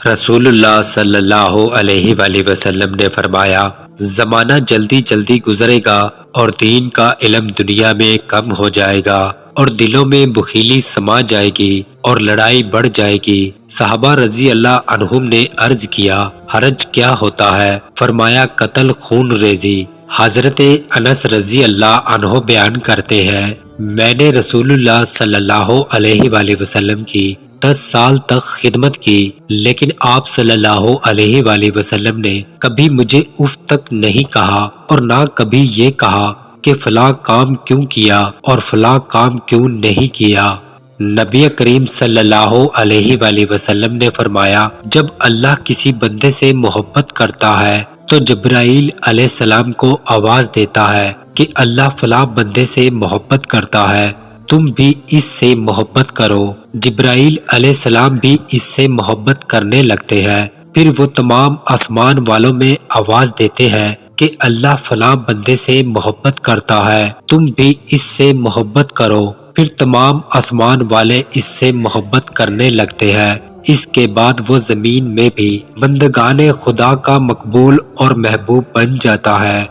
رسول اللہ صلی اللہ علیہ وآلہ وسلم نے فرمایا، زمانہ جلدی جلدی گزرے گا اور دین کا علم دنیا میں کم ہو جائے گا اور دلوں میں بخیلی سما جائے گی اور لڑائی بڑھ جائے گی۔ صحابہ رضی اللہ عنہم نے عرض کیا، حرج کیا ہوتا ہے؟ فرمایا، قتل، خون ریزی۔ حضرت انس رضی اللہ عنہ بیان کرتے ہیں، میں نے رسول اللہ صلی اللہ علیہ وآلہ وسلم کی 10 سال تک خدمت کی، لیکن آپ صلی اللہ علیہ وآلہ وسلم نے کبھی مجھے اف تک نہیں کہا اور نہ کبھی یہ کہا کہ فلاں کام کیوں کیا اور فلاں کام کیوں نہیں کیا۔ نبی کریم صلی اللہ علیہ وآلہ وسلم نے فرمایا، جب اللہ کسی بندے سے محبت کرتا ہے تو جبرائیل علیہ السلام کو آواز دیتا ہے کہ اللہ فلاں بندے سے محبت کرتا ہے، تم بھی اس سے محبت کرو۔ جبرائیل علیہ السلام بھی اس سے محبت کرنے لگتے ہیں، پھر وہ تمام آسمان والوں میں آواز دیتے ہیں کہ اللہ فلاں بندے سے محبت کرتا ہے، تم بھی اس سے محبت کرو، پھر تمام آسمان والے اس سے محبت کرنے لگتے ہیں۔ اس کے بعد وہ زمین میں بھی بندگان خدا کا مقبول اور محبوب بن جاتا ہے۔